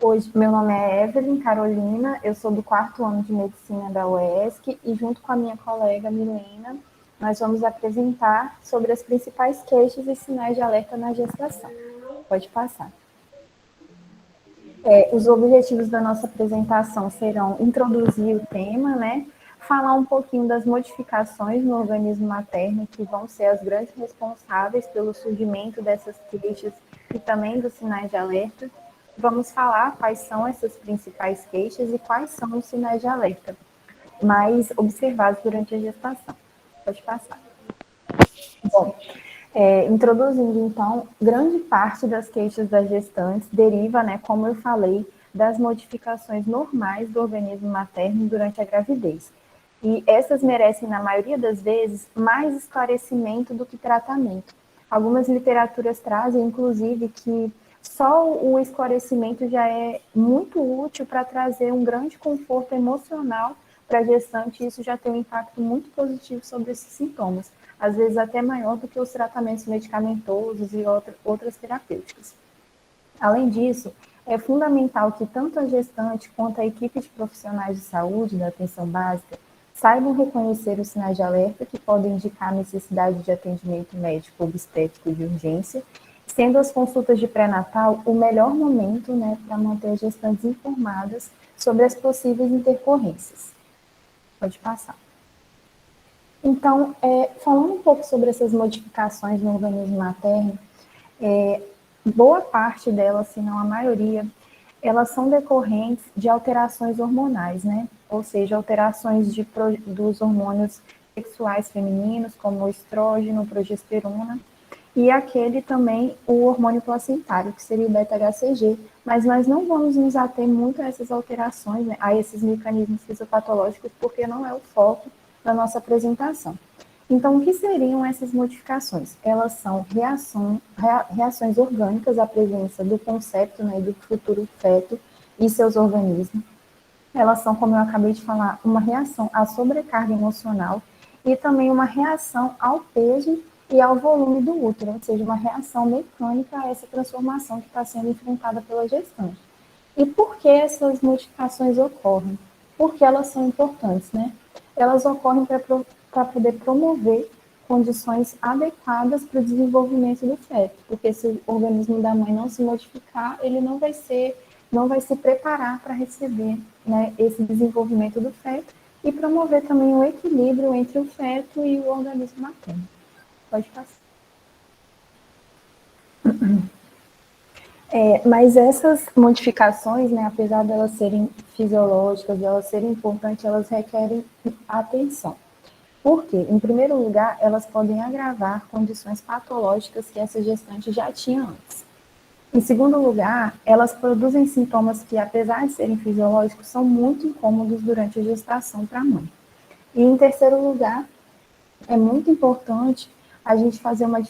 Hoje, meu nome é Evelyn Carolina, eu sou do 4º ano de Medicina da UESC e junto com a minha colega Milena, nós vamos apresentar sobre as principais queixas e sinais de alerta na gestação. Pode passar. Os objetivos da nossa apresentação serão introduzir o tema, né? Falar um pouquinho das modificações no organismo materno, que vão ser as grandes responsáveis pelo surgimento dessas queixas e também dos sinais de alerta. Vamos falar quais são essas principais queixas e quais são os sinais de alerta mais observados durante a gestação. Pode passar. Bom, introduzindo, então, grande parte das queixas das gestantes deriva, né, como eu falei, das modificações normais do organismo materno durante a gravidez. E essas merecem, na maioria das vezes, mais esclarecimento do que tratamento. Algumas literaturas trazem, inclusive, que só o esclarecimento já é muito útil para trazer um grande conforto emocional para a gestante, e isso já tem um impacto muito positivo sobre esses sintomas, às vezes até maior do que os tratamentos medicamentosos e outras terapêuticas. Além disso, é fundamental que tanto a gestante quanto a equipe de profissionais de saúde da atenção básica saibam reconhecer os sinais de alerta que podem indicar a necessidade de atendimento médico obstétrico de urgência, sendo as consultas de pré-natal o melhor momento, né, para manter as gestantes informadas sobre as possíveis intercorrências. Pode passar. Então, falando um pouco sobre essas modificações no organismo materno, boa parte delas, se não a maioria, elas são decorrentes de alterações hormonais, né? Ou seja, alterações dos hormônios sexuais femininos, como o estrógeno, progesterona, e aquele também, o hormônio placentário, que seria o beta-HCG, mas nós não vamos nos ater muito a essas alterações, né, a esses mecanismos fisiopatológicos, porque não é o foco da nossa apresentação. Então, o que seriam essas modificações? Elas são reações orgânicas à presença do concepto, né, do futuro feto e seus organismos. Elas são, como eu acabei de falar, uma reação à sobrecarga emocional e também uma reação ao peso e ao volume do útero, ou seja, uma reação mecânica a essa transformação que está sendo enfrentada pela gestante. E por que essas modificações ocorrem? Porque elas são importantes, né? Elas ocorrem para poder promover condições adequadas para o desenvolvimento do feto, porque se o organismo da mãe não se modificar, ele não vai se preparar para receber, né, esse desenvolvimento do feto e promover também o equilíbrio entre o feto e o organismo materno. Pode passar. Mas essas modificações, né, apesar de elas serem fisiológicas, de elas serem importantes, elas requerem atenção. Por quê? Em primeiro lugar, elas podem agravar condições patológicas que essa gestante já tinha antes. Em segundo lugar, elas produzem sintomas que, apesar de serem fisiológicos, são muito incômodos durante a gestação para a mãe. E em terceiro lugar, é muito importante a gente fazer uma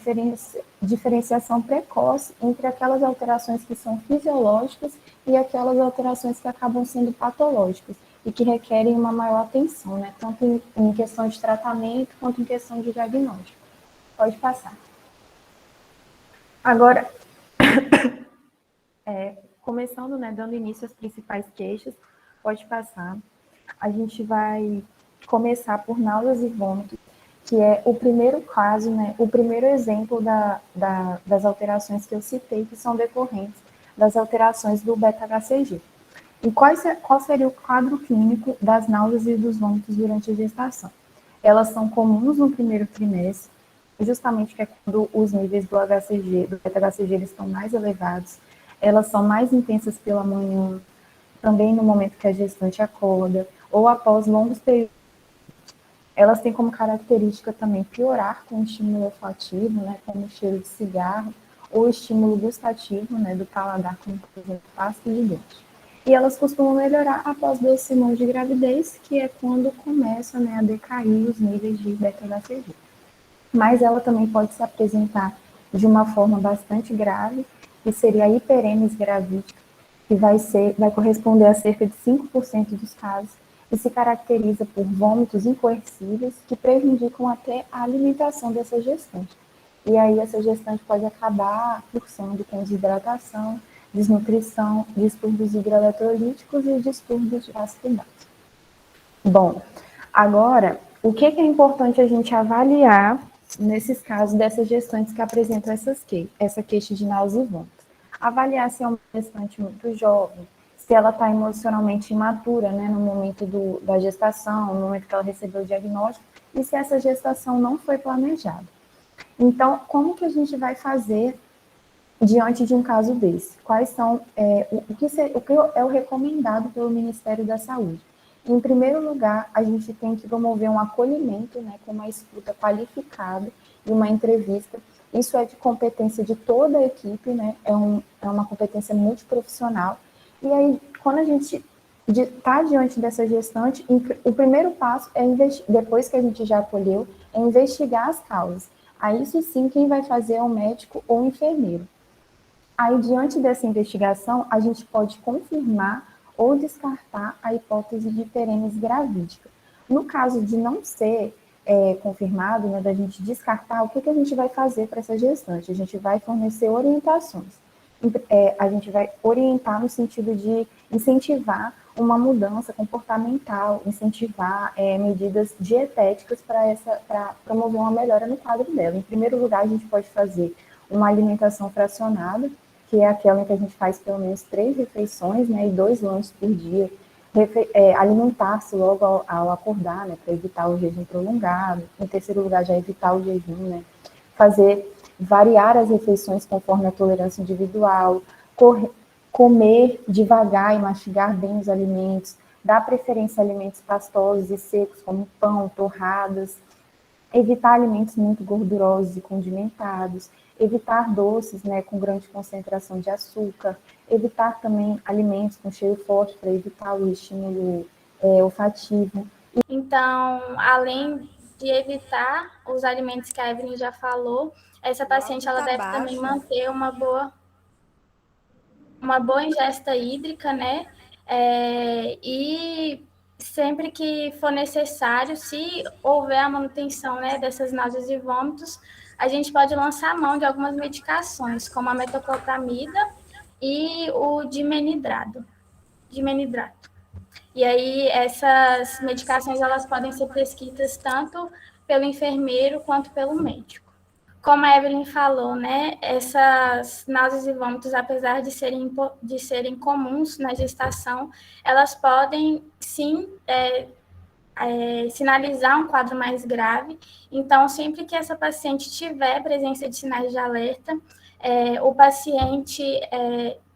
diferenciação precoce entre aquelas alterações que são fisiológicas e aquelas alterações que acabam sendo patológicas e que requerem uma maior atenção, né? Tanto em questão de tratamento quanto em questão de diagnóstico. Pode passar. Agora, começando, né, dando início às principais queixas, pode passar. A gente vai começar por náuseas e vômitos, que é o primeiro caso, né, o primeiro exemplo das alterações que eu citei, que são decorrentes das alterações do beta-HCG. E qual seria o quadro clínico das náuseas e dos vômitos durante a gestação? Elas são comuns no primeiro trimestre, justamente que é quando os níveis do HCG, do beta-HCG, eles estão mais elevados. Elas são mais intensas pela manhã, também no momento que a gestante acorda, ou após longos períodos. Elas têm como característica também piorar com o estímulo olfativo, né, como o cheiro de cigarro, ou estímulo gustativo, né, do paladar, como, por exemplo, pasta de dente. E elas costumam melhorar após 2 semanas de gravidez, que é quando começam, né, a decair os níveis de beta-HCG. Mas ela também pode se apresentar de uma forma bastante grave, que seria a hiperemes gravídica, que vai corresponder a cerca de 5% dos casos, e se caracteriza por vômitos incoercíveis que prejudicam até a alimentação dessa gestante. E aí essa gestante pode acabar cursando com desidratação, desnutrição, distúrbios hidroeletrolíticos e distúrbios vasculares. Bom, agora, o que é importante a gente avaliar nesses casos dessas gestantes que apresentam essa queixa de náusea e vômito? Avaliar se é uma gestante muito jovem, se ela está emocionalmente imatura, né, no momento da gestação, no momento que ela recebeu o diagnóstico, e se essa gestação não foi planejada. Então, como que a gente vai fazer diante de um caso desse? Quais são o que é o recomendado pelo Ministério da Saúde? Em primeiro lugar, a gente tem que promover um acolhimento, né, com uma escuta qualificada e uma entrevista. Isso é de competência de toda a equipe, né? É uma competência multiprofissional. E aí, quando a gente está diante dessa gestante, o primeiro passo é depois que a gente já acolheu, é investigar as causas. Aí, isso sim, quem vai fazer é o médico ou o enfermeiro. Aí, diante dessa investigação, a gente pode confirmar ou descartar a hipótese de hiperêmese gravídica. No caso de não ser confirmado, né, da gente descartar, o que a gente vai fazer para essa gestante? A gente vai fornecer orientações. A gente vai orientar no sentido de incentivar uma mudança comportamental, incentivar medidas dietéticas para promover uma melhora no quadro dela. Em primeiro lugar, a gente pode fazer uma alimentação fracionada, que é aquela em que a gente faz pelo menos 3 refeições, né, e 2 lanches por dia. Alimentar-se logo ao acordar, né, para evitar o jejum prolongado. Em terceiro lugar, já evitar o jejum, né, variar as refeições conforme a tolerância individual, comer devagar e mastigar bem os alimentos, dar preferência a alimentos pastosos e secos, como pão, torradas, evitar alimentos muito gordurosos e condimentados, evitar doces, né, com grande concentração de açúcar, evitar também alimentos com cheiro forte para evitar o estímulo olfativo. Então, além de evitar os alimentos que a Evelyn já falou, essa paciente ela deve também manter uma boa ingesta hídrica, né? E sempre que for necessário, se houver a manutenção, né, dessas náuseas e vômitos, a gente pode lançar a mão de algumas medicações, como a metoclopramida e o dimenidrato. E aí essas medicações elas podem ser prescritas tanto pelo enfermeiro quanto pelo médico. Como a Evelyn falou, né, essas náuseas e vômitos, apesar de serem comuns na gestação, elas podem, sim, sinalizar um quadro mais grave. Então, sempre que essa paciente tiver presença de sinais de alerta, o paciente...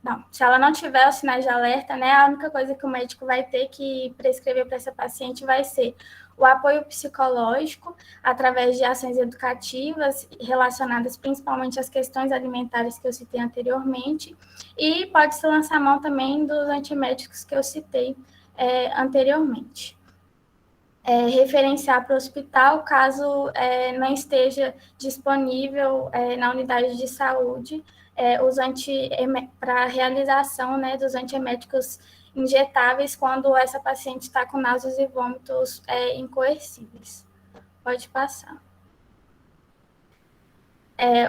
Não, se ela não tiver os sinais de alerta, né, a única coisa que o médico vai ter que prescrever para essa paciente vai ser o apoio psicológico através de ações educativas relacionadas principalmente às questões alimentares que eu citei anteriormente, e pode-se lançar mão também dos antieméticos que eu citei anteriormente. Referenciar para o hospital caso não esteja disponível na unidade de saúde para a realização, né, dos antieméticos injetáveis quando essa paciente está com náuseas e vômitos incoercíveis. Pode passar.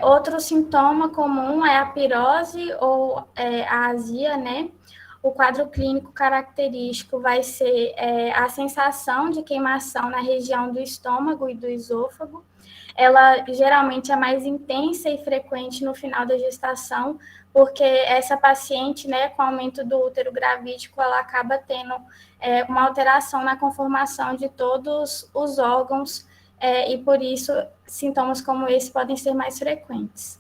Outro sintoma comum é a pirose ou a azia, né? O quadro clínico característico vai ser a sensação de queimação na região do estômago e do esôfago. Ela geralmente é mais intensa e frequente no final da gestação, porque essa paciente, né, com aumento do útero gravídico, ela acaba tendo uma alteração na conformação de todos os órgãos, e por isso sintomas como esse podem ser mais frequentes.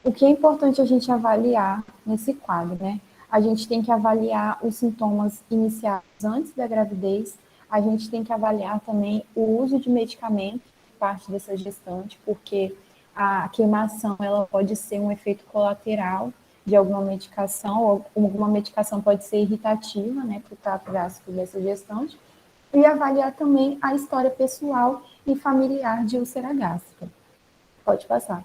O que é importante a gente avaliar nesse quadro, né? A gente tem que avaliar os sintomas iniciais antes da gravidez, a gente tem que avaliar também o uso de medicamento por parte dessa gestante, porque a queimação ela pode ser um efeito colateral de alguma medicação, ou alguma medicação pode ser irritativa, né, para o trato gástrico dessa gestante, e avaliar também a história pessoal e familiar de úlcera gástrica. Pode passar.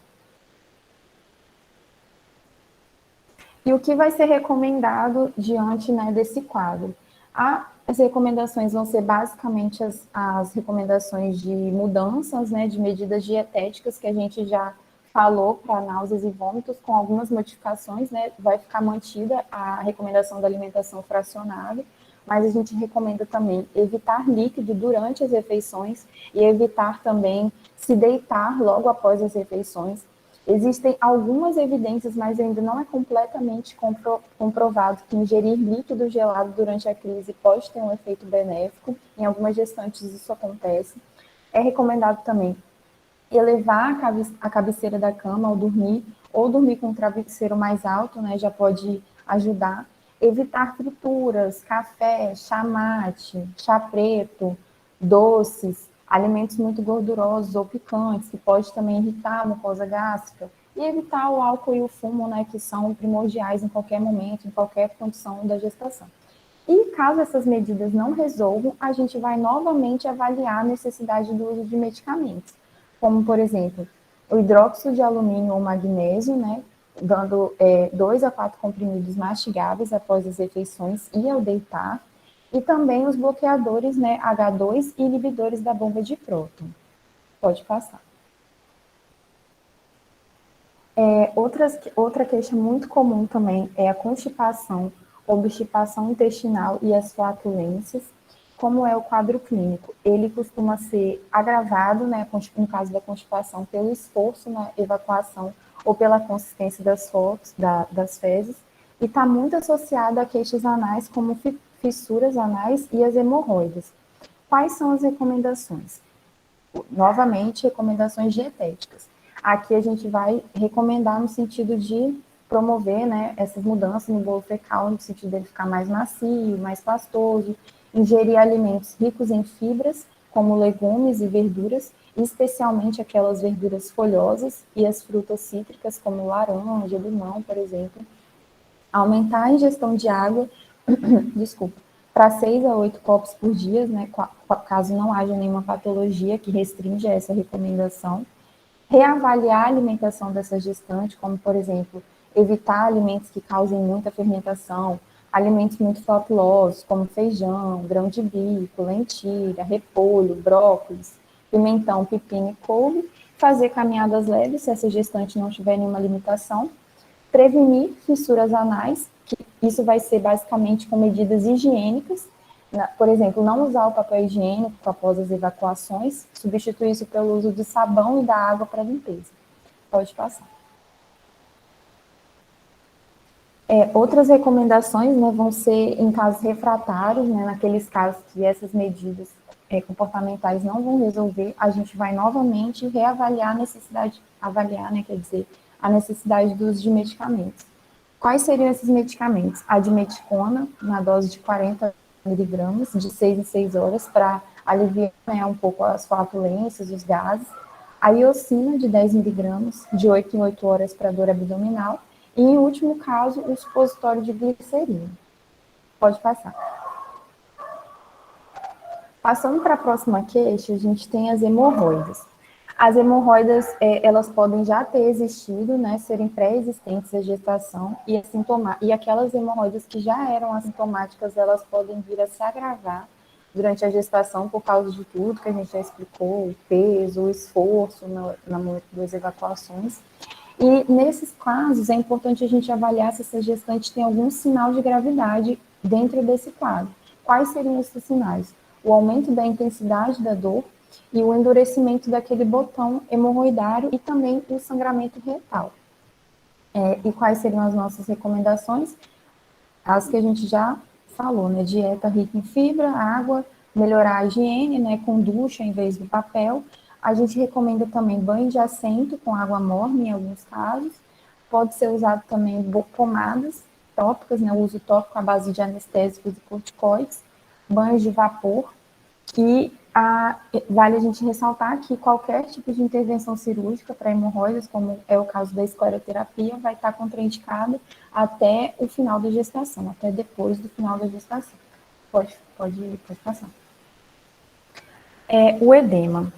E o que vai ser recomendado diante, né, desse quadro? As recomendações vão ser basicamente as recomendações de mudanças, né, de medidas dietéticas que a gente já falou para náuseas e vômitos, com algumas modificações, né, vai ficar mantida a recomendação da alimentação fracionada, mas a gente recomenda também evitar líquido durante as refeições e evitar também se deitar logo após as refeições. Existem algumas evidências, mas ainda não é completamente comprovado que ingerir líquido gelado durante a crise pode ter um efeito benéfico. Em algumas gestantes isso acontece. É recomendado também elevar a cabeceira da cama ao dormir, ou dormir com um travesseiro mais alto, né, já pode ajudar. Evitar frituras, café, chá mate, chá preto, doces, alimentos muito gordurosos ou picantes, que pode também irritar a mucosa gástrica. E evitar o álcool e o fumo, né, que são primordiais em qualquer momento, em qualquer condição da gestação. E caso essas medidas não resolvam, a gente vai novamente avaliar a necessidade do uso de medicamentos, como, por exemplo, o hidróxido de alumínio ou magnésio, né, dando 2 a 4 comprimidos mastigáveis após as refeições e ao deitar, e também os bloqueadores, né, H2 e inibidores da bomba de próton. Pode passar. Outra queixa muito comum também é a constipação, obstipação intestinal e as flatulências. Como é o quadro clínico? Ele costuma ser agravado, né, no caso da constipação, pelo esforço na evacuação ou pela consistência das fezes, e está muito associado a queixas anais, como fissuras anais e as hemorroidas. Quais são as recomendações? Novamente, recomendações dietéticas. Aqui a gente vai recomendar no sentido de promover, né, essas mudanças no bolo fecal, no sentido dele ficar mais macio, mais pastoso, ingerir alimentos ricos em fibras, como legumes e verduras, especialmente aquelas verduras folhosas e as frutas cítricas, como laranja, limão, por exemplo. Aumentar a ingestão de água, desculpa, para 6 a 8 copos por dia, né, caso não haja nenhuma patologia que restringe essa recomendação. Reavaliar a alimentação dessa gestante, como, por exemplo, evitar alimentos que causem muita fermentação, alimentos muito flaculosos, como feijão, grão de bico, lentilha, repolho, brócolis, pimentão, pepino e couve. Fazer caminhadas leves, se essa gestante não tiver nenhuma limitação. Prevenir fissuras anais, que isso vai ser basicamente com medidas higiênicas, por exemplo, não usar o papel higiênico após as evacuações, substituir isso pelo uso de sabão e da água para limpeza. Pode passar. Outras recomendações, né, vão ser em casos refratários, né, naqueles casos que essas medidas comportamentais não vão resolver, a gente vai novamente reavaliar a necessidade, avaliar, né, quer dizer, a necessidade do uso de medicamentos. Quais seriam esses medicamentos? A dimeticona, na dose de 40 miligramas, de 6 em 6 horas, para aliviar, né, um pouco as flatulências, os gases. A iosina, de 10 miligramas, de 8 em 8 horas, para dor abdominal. E, em último caso, o supositório de glicerina. Pode passar. Passando para a próxima queixa, a gente tem as hemorroidas. As hemorroidas, elas podem já ter existido, né, serem pré-existentes à gestação, e aquelas hemorroidas que já eram assintomáticas, elas podem vir a se agravar durante a gestação por causa de tudo que a gente já explicou, o peso, o esforço das evacuações. E nesses casos, é importante a gente avaliar se essa gestante tem algum sinal de gravidade dentro desse quadro. Quais seriam esses sinais? O aumento da intensidade da dor e o endurecimento daquele botão hemorroidário e também o sangramento retal. E quais seriam as nossas recomendações? As que a gente já falou, né? Dieta rica em fibra, água, melhorar a higiene, né? Com ducha em vez do papel. A gente recomenda também banho de assento com água morna em alguns casos. Pode ser usado também pomadas tópicas, né? O uso tópico à base de anestésicos e corticoides, banhos de vapor. E vale a gente ressaltar que qualquer tipo de intervenção cirúrgica para hemorroidas, como é o caso da escleroterapia, vai estar contraindicada até o final da gestação, até depois do final da gestação. Pode passar. O edema.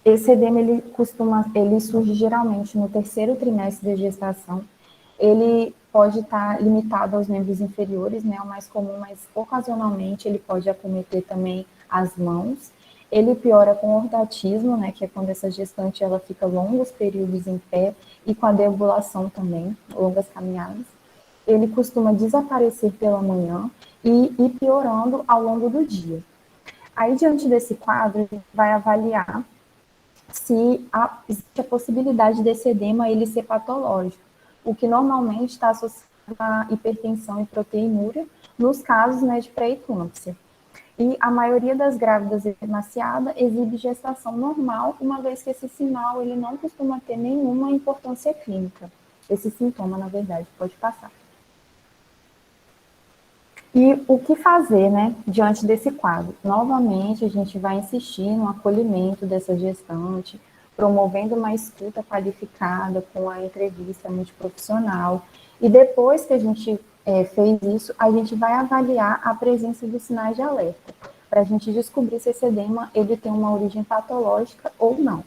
Esse edema, ele surge geralmente no terceiro trimestre da gestação. Ele pode estar limitado aos membros inferiores, né, o mais comum, mas ocasionalmente ele pode acometer também as mãos. Ele piora com ordatismo, né, que é quando essa gestante ela fica longos períodos em pé, e com a deambulação também, longas caminhadas. Ele costuma desaparecer pela manhã e ir piorando ao longo do dia. Aí, diante desse quadro, a gente vai avaliar se existe a possibilidade desse edema ele ser patológico, o que normalmente está associado à hipertensão e proteinúria, nos casos, né, de pré-eclâmpsia. E a maioria das grávidas emaciada exibe gestação normal, uma vez que esse sinal ele não costuma ter nenhuma importância clínica. Esse sintoma, na verdade, pode passar. E o que fazer, né, diante desse quadro? Novamente, a gente vai insistir no acolhimento dessa gestante, promovendo uma escuta qualificada com a entrevista multiprofissional. E depois que a gente fez isso, a gente vai avaliar a presença dos sinais de alerta, para a gente descobrir se esse edema ele tem uma origem patológica ou não.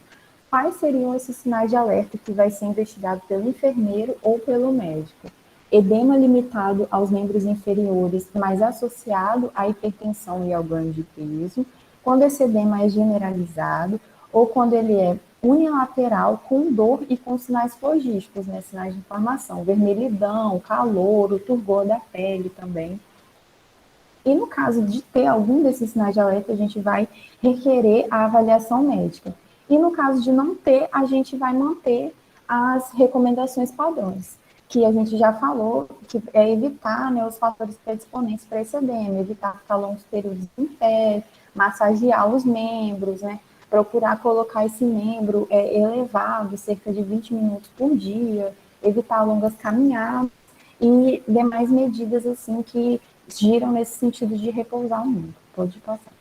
Quais seriam esses sinais de alerta que vai ser investigado pelo enfermeiro ou pelo médico? Edema limitado aos membros inferiores, mas associado à hipertensão e ao ganho de peso, quando esse edema é generalizado, ou quando ele é unilateral, com dor e com sinais flogísticos, né, sinais de inflamação, vermelhidão, calor, o turgor da pele também. E no caso de ter algum desses sinais de alerta, a gente vai requerer a avaliação médica. E no caso de não ter, a gente vai manter as recomendações padrões, que a gente já falou, que é evitar, né, os fatores predisponentes para esse edema, evitar ficar longos períodos em pé, massagear os membros, né, procurar colocar esse membro elevado, cerca de 20 minutos por dia, evitar longas caminhadas e demais medidas assim que giram nesse sentido de repousar o membro. Pode passar.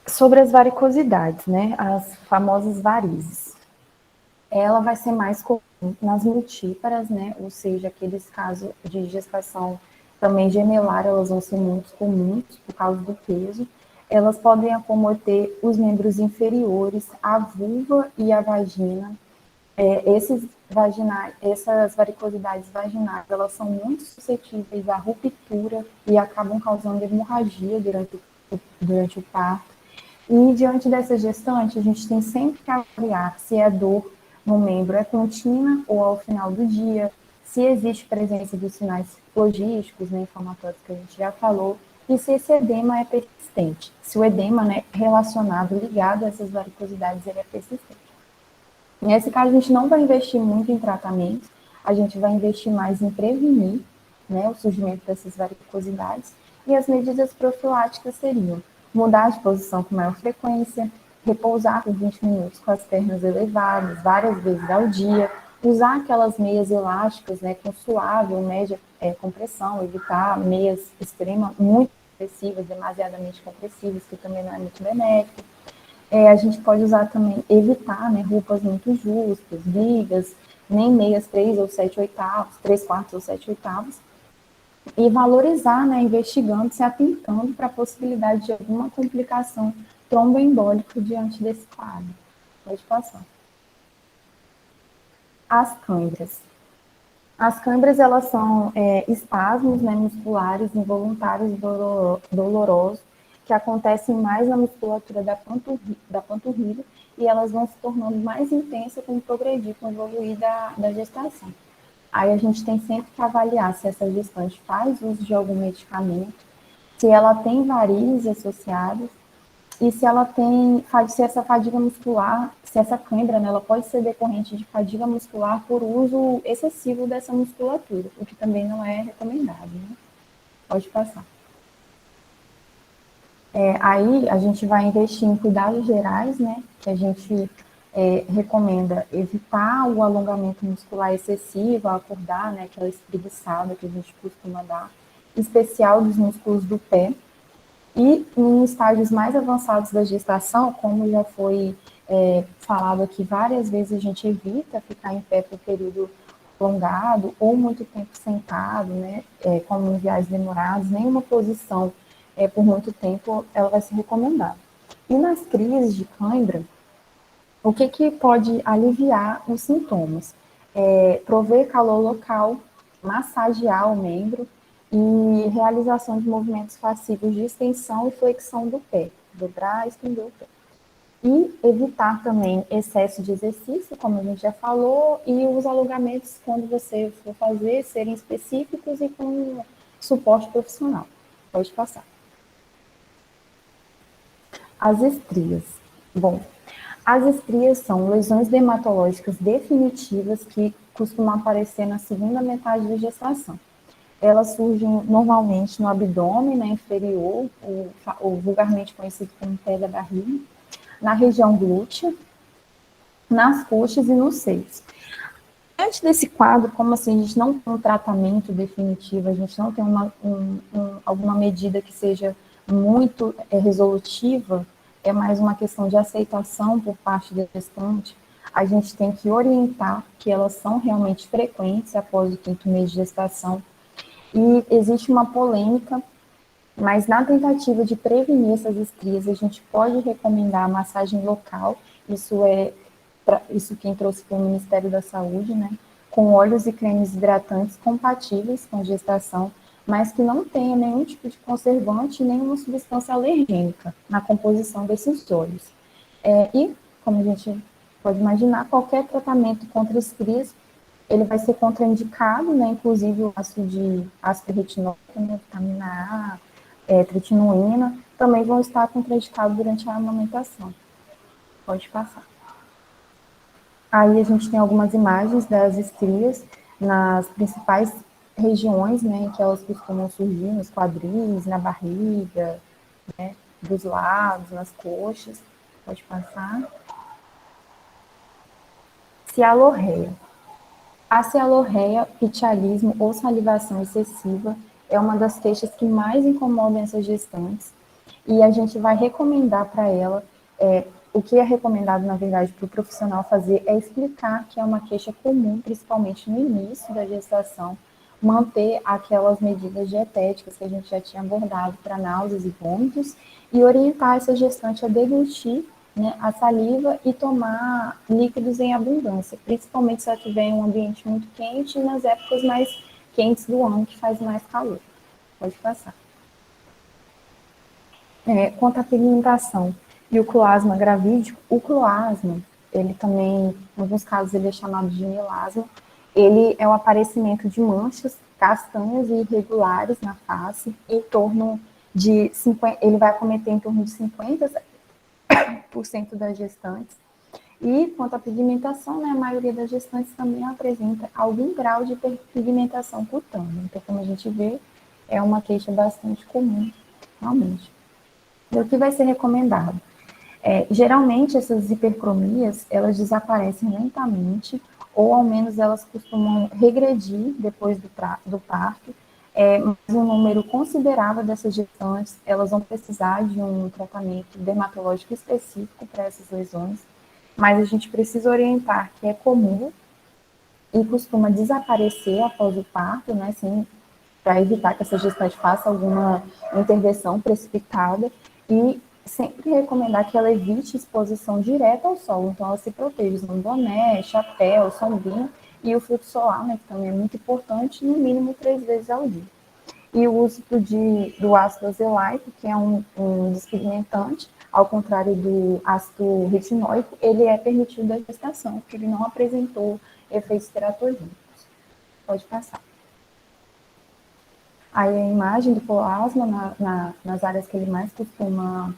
Sobre as varicosidades, né, as famosas varizes. Ela vai ser mais comum nas multíparas, né, ou seja, aqueles casos de gestação também gemelar, elas vão ser muito comuns por causa do peso. Elas podem acometer os membros inferiores, a vulva e a vagina. Essas varicosidades vaginais, elas são muito suscetíveis à ruptura e acabam causando hemorragia durante o parto. E diante dessa gestante, a gente tem sempre que avaliar se a dor no membro é contínua ou ao final do dia, se existe presença dos sinais logísticos, né, inflamatórios que a gente já falou, e se esse edema é persistente. Se o edema, né, relacionado, ligado a essas varicosidades, ele é persistente. Nesse caso, a gente não vai investir muito em tratamento, a gente vai investir mais em prevenir, né, o surgimento dessas varicosidades, e as medidas profiláticas seriam mudar de posição com maior frequência, repousar por 20 minutos com as pernas elevadas, várias vezes ao dia, usar aquelas meias elásticas, né, com suave ou média compressão, evitar meias muito compressivas, demasiadamente compressivas, que também não é muito benéfico. A gente pode usar também, evitar, né, roupas muito justas, ligas, nem meias 3 ou 7 oitavos, 3 quartos ou 7 oitavos, e valorizar, né, investigando, se atentando para a possibilidade de alguma complicação tromboembólica diante desse quadro. Pode passar. As câimbras. As câimbras, elas são espasmos, né, musculares involuntários dolorosos que acontecem mais na musculatura da panturrilha e elas vão se tornando mais intensas com o progredir, com o evoluir da gestação. Aí a gente tem sempre que avaliar se essa gestante faz uso de algum medicamento, se ela tem varizes associadas e se ela tem, se essa fadiga muscular, se essa cãibra, né, ela pode ser decorrente de fadiga muscular por uso excessivo dessa musculatura, o que também não é recomendado, né? Pode passar. Aí a gente vai investir em cuidados gerais, né, que a gente recomenda evitar o alongamento muscular excessivo ao acordar, né, aquela espreguiçada que a gente costuma dar, em especial dos músculos do pé. E em estágios mais avançados da gestação, como já foi falado aqui várias vezes, a gente evita ficar em pé por período prolongado ou muito tempo sentado, né, como em viagens demoradas, nenhuma posição por muito tempo ela vai ser recomendada. E nas crises de cãibra, o que pode aliviar os sintomas? Prover calor local, massagear o membro e realização de movimentos passivos de extensão e flexão do pé, dobrar e estender o pé. E evitar também excesso de exercício, como a gente já falou, e os alongamentos, quando você for fazer, serem específicos e com suporte profissional. Pode passar. As estrias. Bom, as estrias são lesões dermatológicas definitivas que costumam aparecer na segunda metade da gestação. Elas surgem normalmente no abdômen, né, inferior, ou vulgarmente conhecido como pé da barriga, na região glútea, nas coxas e nos seios. Diante desse quadro, como assim, a gente não tem um tratamento definitivo, a gente não tem alguma medida que seja muito resolutiva, é mais uma questão de aceitação por parte da gestante, a gente tem que orientar que elas são realmente frequentes após o 5º mês de gestação. E existe uma polêmica, mas na tentativa de prevenir essas estrias, a gente pode recomendar a massagem local, isso quem trouxe foi o Ministério da Saúde, né, com óleos e cremes hidratantes compatíveis com gestação, mas que não tenha nenhum tipo de conservante, nenhuma substância alergênica na composição desses óleos. E, como a gente pode imaginar, qualquer tratamento contra estrias, ele vai ser contraindicado, né, inclusive o ácido retinóico, né, vitamina A, tretinoína, também vão estar contraindicados durante a amamentação. Pode passar. Aí a gente tem algumas imagens das estrias nas principais regiões, né, em que elas costumam surgir, nos quadris, na barriga, né, dos lados, nas coxas. Pode passar. Cialorreia. A cialorreia, pitialismo ou salivação excessiva é uma das queixas que mais incomodam essas gestantes, e a gente vai recomendar para ela, o que é recomendado, na verdade, para o profissional fazer é explicar que é uma queixa comum, principalmente no início da gestação, manter aquelas medidas dietéticas que a gente já tinha abordado para náuseas e vômitos, e orientar essa gestante a deglutir, né, a saliva e tomar líquidos em abundância, principalmente se ela estiver em um ambiente muito quente e nas épocas mais quentes do ano, que faz mais calor. Pode passar. Quanto à pigmentação e o cloasma gravídico, o cloasma, ele também, em alguns casos, ele é chamado de melasma, ele é o aparecimento de manchas castanhas e irregulares na face, em torno de 50, ele vai acometer em torno de 50% das gestantes. E quanto à pigmentação, né, a maioria das gestantes também apresenta algum grau de pigmentação cutânea. Então, como a gente vê, é uma queixa bastante comum, realmente. E o que vai ser recomendado? Geralmente, essas hipercromias, elas desaparecem lentamente, ou ao menos elas costumam regredir depois do parto, mas um número considerável dessas gestantes, elas vão precisar de um tratamento dermatológico específico para essas lesões, mas a gente precisa orientar que é comum e costuma desaparecer após o parto, né, assim, para evitar que essa gestante faça alguma intervenção precipitada, e sempre recomendar que ela evite exposição direta ao sol, então ela se proteja usando boné, chapéu, sombrinha e o filtro solar, né, que também é muito importante, no mínimo 3 vezes ao dia. E o uso do ácido azelaico, que é um despigmentante, ao contrário do ácido retinóico, ele é permitido da gestação, porque ele não apresentou efeitos teratogênicos. Pode passar. Aí a imagem do plasma nas áreas que ele mais costuma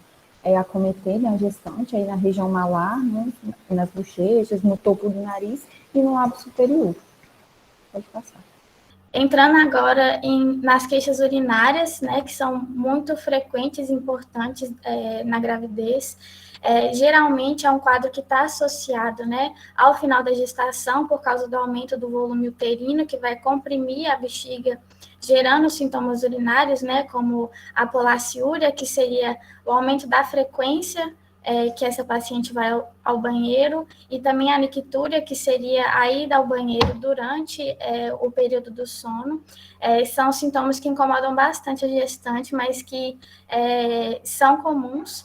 acometer, né, a gestante, aí na região malar, né, nas bochechas, no topo do nariz e no lábio superior. Pode passar. Entrando agora nas queixas urinárias, né, que são muito frequentes e importantes na gravidez, geralmente é um quadro que está associado, né, ao final da gestação, por causa do aumento do volume uterino, que vai comprimir a bexiga, gerando sintomas urinários, né, como a polaciúria, que seria o aumento da frequência que essa paciente vai ao banheiro, e também a nictúria, que seria a ida ao banheiro durante o período do sono. São sintomas que incomodam bastante a gestante, mas que são comuns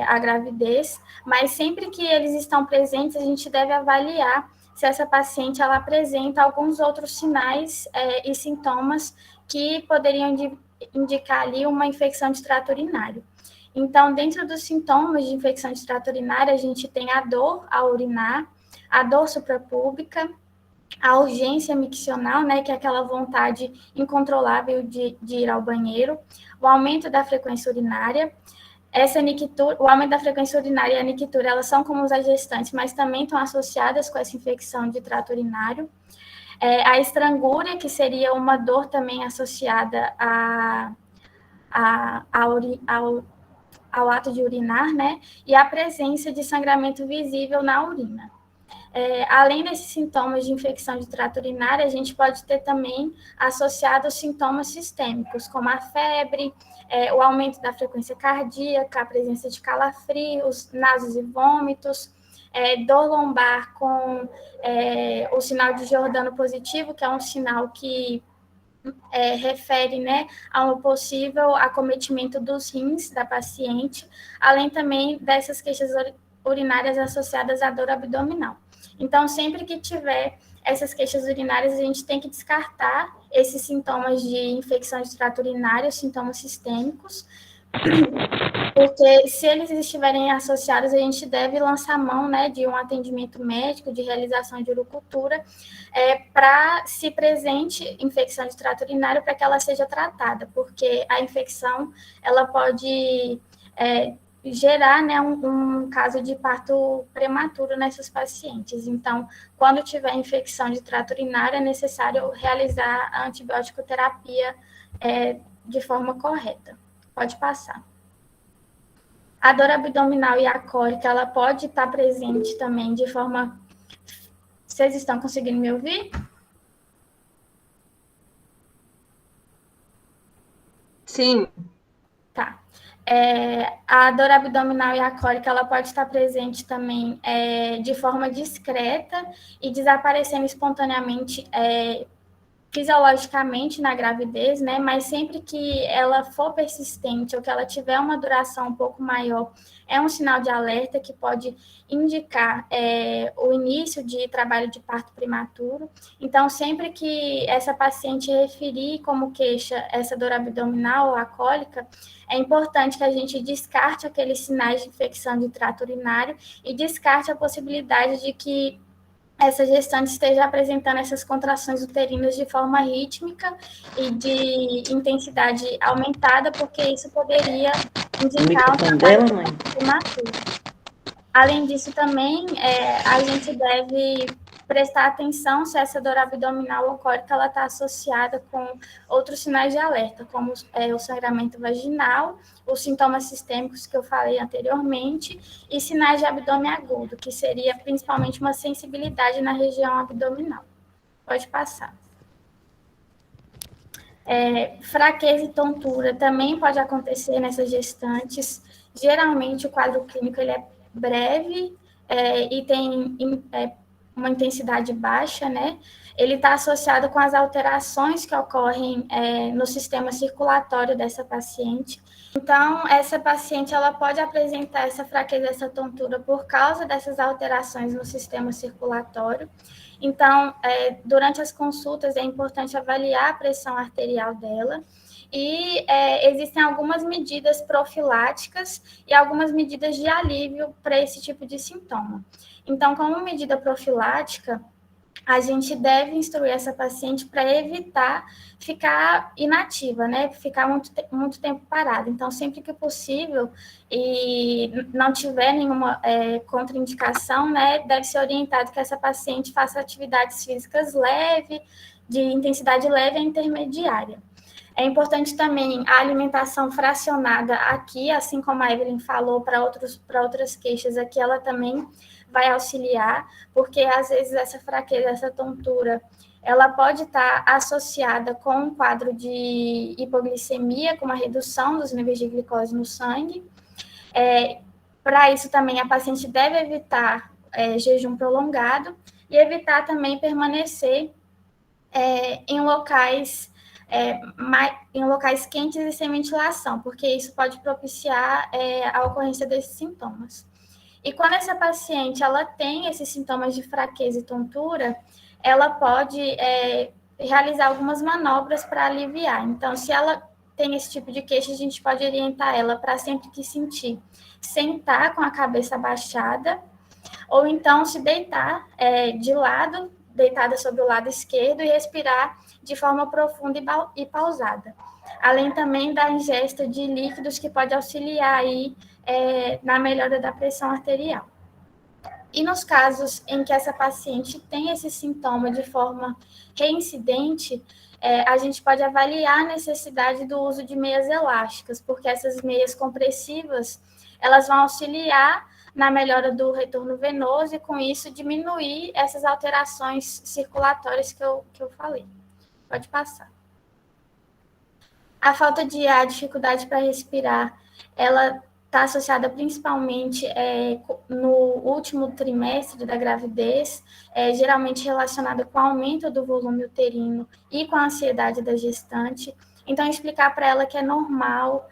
à gravidez, mas sempre que eles estão presentes, a gente deve avaliar se essa paciente ela apresenta alguns outros sinais e sintomas que poderiam indicar ali uma infecção de trato urinário. Então, dentro dos sintomas de infecção de trato urinário, a gente tem a dor ao urinar, a dor suprapúbica, a urgência miccional, né, que é aquela vontade incontrolável de ir ao banheiro, o aumento da frequência urinária, essa nictura, o aumento da frequência urinária e a nictura, elas são comuns às gestantes, mas também estão associadas com essa infecção de trato urinário. A estrangúria, que seria uma dor também associada ao ato de urinar, né? E a presença de sangramento visível na urina. Além desses sintomas de infecção de trato urinário, a gente pode ter também associados sintomas sistêmicos, como a febre, o aumento da frequência cardíaca, a presença de calafrios, náuseas e vômitos, dor lombar com o sinal de Giordano positivo, que é um sinal que refere, né, a um possível acometimento dos rins da paciente, além também dessas queixas urinárias associadas à dor abdominal. Então, sempre que tiver essas queixas urinárias, a gente tem que descartar esses sintomas de infecção de trato urinário, sintomas sistêmicos, porque se eles estiverem associados, a gente deve lançar mão, né, de um atendimento médico, de realização de urocultura, para, se presente infecção de trato urinário, para que ela seja tratada, porque a infecção, ela pode gerar, né, um caso de parto prematuro nessas pacientes. Então, quando tiver infecção de trato urinário, é necessário realizar a antibiótico terapia de forma correta. Pode passar. A dor abdominal e a cólica, ela pode estar presente também de forma... Vocês estão conseguindo me ouvir? Sim. Tá. A dor abdominal e a cólica, ela pode estar presente também de forma discreta e desaparecendo espontaneamente fisiologicamente na gravidez, né? Mas sempre que ela for persistente ou que ela tiver uma duração um pouco maior, é um sinal de alerta que pode indicar o início de trabalho de parto prematuro. Então, sempre que essa paciente referir como queixa essa dor abdominal ou a cólica, é importante que a gente descarte aqueles sinais de infecção de trato urinário e descarte a possibilidade de que essa gestante esteja apresentando essas contrações uterinas de forma rítmica e de intensidade aumentada, porque isso poderia indicar um trabalho prematuro. Além disso, também, a gente deve prestar atenção se essa dor abdominal ou cólica ela está associada com outros sinais de alerta, como o sangramento vaginal, os sintomas sistêmicos que eu falei anteriormente, e sinais de abdômen agudo, que seria principalmente uma sensibilidade na região abdominal. Pode passar. Fraqueza e tontura também pode acontecer nessas gestantes. Geralmente, o quadro clínico ele é breve e tem uma intensidade baixa, né? Ele está associado com as alterações que ocorrem no sistema circulatório dessa paciente. Então, essa paciente ela pode apresentar essa fraqueza, essa tontura por causa dessas alterações no sistema circulatório. Então, durante as consultas é importante avaliar a pressão arterial dela e existem algumas medidas profiláticas e algumas medidas de alívio para esse tipo de sintoma. Então, como medida profilática, a gente deve instruir essa paciente para evitar ficar inativa, né? Ficar muito tempo parada. Então, sempre que possível e não tiver nenhuma contraindicação, né? Deve ser orientado que essa paciente faça atividades físicas leves, de intensidade leve a intermediária. É importante também a alimentação fracionada aqui, assim como a Evelyn falou para outras queixas aqui, ela também vai auxiliar, porque às vezes essa fraqueza, essa tontura, ela pode estar associada com um quadro de hipoglicemia, com uma redução dos níveis de glicose no sangue. Para isso também a paciente deve evitar jejum prolongado e evitar também permanecer em locais quentes e sem ventilação, porque isso pode propiciar a ocorrência desses sintomas. E quando essa paciente ela tem esses sintomas de fraqueza e tontura, ela pode realizar algumas manobras para aliviar. Então, se ela tem esse tipo de queixa, a gente pode orientar ela para sempre que sentir, sentar com a cabeça abaixada, ou então se deitar de lado, deitada sobre o lado esquerdo e respirar de forma profunda e pausada. Além também da ingesta de líquidos que pode auxiliar aí na melhora da pressão arterial. E nos casos em que essa paciente tem esse sintoma de forma reincidente, a gente pode avaliar a necessidade do uso de meias elásticas, porque essas meias compressivas, elas vão auxiliar na melhora do retorno venoso e, com isso, diminuir essas alterações circulatórias que eu falei. Pode passar. A falta de ar, a dificuldade para respirar, ela está associada principalmente no último trimestre da gravidez, geralmente relacionada com o aumento do volume uterino e com a ansiedade da gestante. Então, explicar para ela que é normal,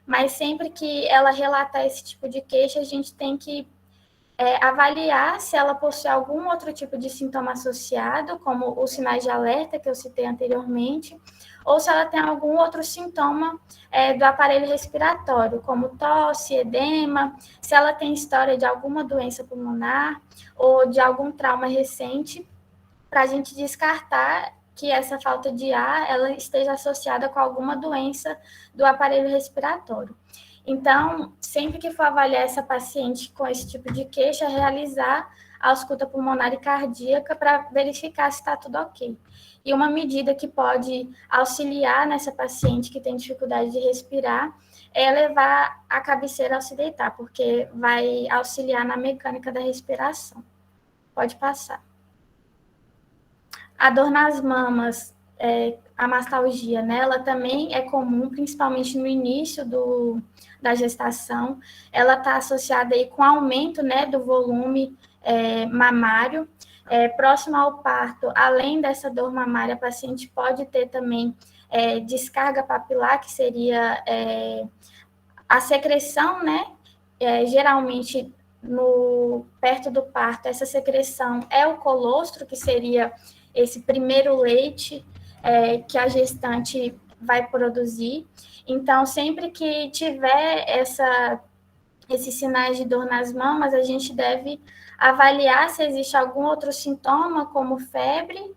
mas sempre que ela relatar esse tipo de queixa, a gente tem que avaliar se ela possui algum outro tipo de sintoma associado, como os sinais de alerta que eu citei anteriormente, ou se ela tem algum outro sintoma do aparelho respiratório, como tosse, edema, se ela tem história de alguma doença pulmonar ou de algum trauma recente, para a gente descartar que essa falta de ar ela esteja associada com alguma doença do aparelho respiratório. Então, sempre que for avaliar essa paciente com esse tipo de queixa, realizar a ausculta pulmonar e cardíaca para verificar se está tudo ok. E uma medida que pode auxiliar nessa paciente que tem dificuldade de respirar é levar a cabeceira ao se deitar, porque vai auxiliar na mecânica da respiração. Pode passar. A dor nas mamas, a mastalgia, né, ela também é comum, principalmente no início da gestação. Ela está associada aí com aumento, né, do volume mamário. Próximo ao parto, além dessa dor mamária, a paciente pode ter também descarga papilar, que seria a secreção, né? Geralmente, perto do parto, essa secreção é o colostro, que seria esse primeiro leite que a gestante vai produzir. Então, sempre que tiver esses sinais de dor nas mamas, a gente deve avaliar se existe algum outro sintoma, como febre,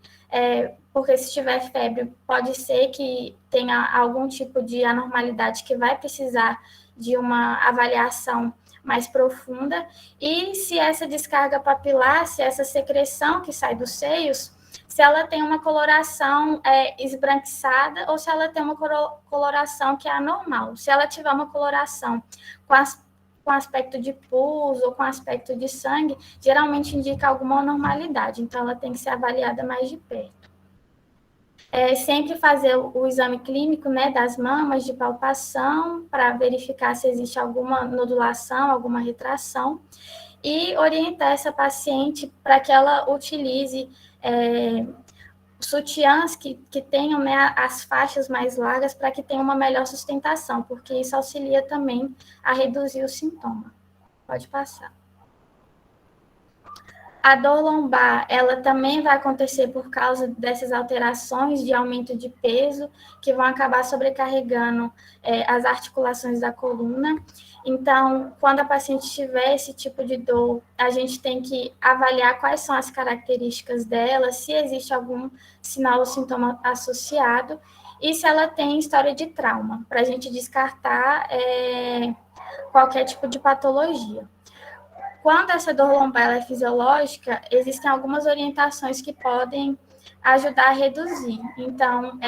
porque se tiver febre, pode ser que tenha algum tipo de anormalidade que vai precisar de uma avaliação mais profunda. E se essa descarga papilar, se essa secreção que sai dos seios, se ela tem uma coloração esbranquiçada ou se ela tem uma coloração que é anormal. Se ela tiver uma coloração com aspecto de pus ou com aspecto de sangue, geralmente indica alguma anormalidade, então ela tem que ser avaliada mais de perto. Sempre fazer o exame clínico, né, das mamas, de palpação, para verificar se existe alguma nodulação, alguma retração, e orientar essa paciente para que ela utilize sutiãs que tenham, né, as faixas mais largas para que tenha uma melhor sustentação, porque isso auxilia também a reduzir o sintoma. Pode passar. A dor lombar, ela também vai acontecer por causa dessas alterações de aumento de peso, que vão acabar sobrecarregando as articulações da coluna. Então, quando a paciente tiver esse tipo de dor, a gente tem que avaliar quais são as características dela, se existe algum sinal ou sintoma associado, e se ela tem história de trauma, para a gente descartar qualquer tipo de patologia. Quando essa dor lombar é fisiológica, existem algumas orientações que podem ajudar a reduzir. Então,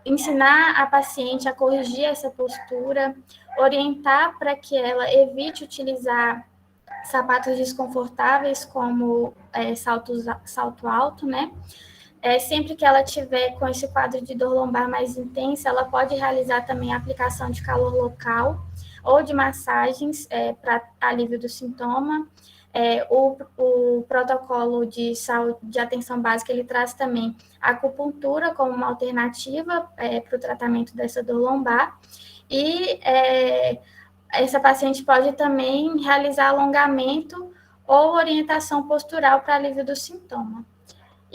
ensinar a paciente a corrigir essa postura, orientar para que ela evite utilizar sapatos desconfortáveis, como salto alto, né? Sempre que ela tiver com esse quadro de dor lombar mais intensa, ela pode realizar também a aplicação de calor local ou de massagens para alívio do sintoma. O protocolo de saúde, de atenção básica, ele traz também a acupuntura como uma alternativa para o tratamento dessa dor lombar. E essa paciente pode também realizar alongamento ou orientação postural para alívio do sintoma.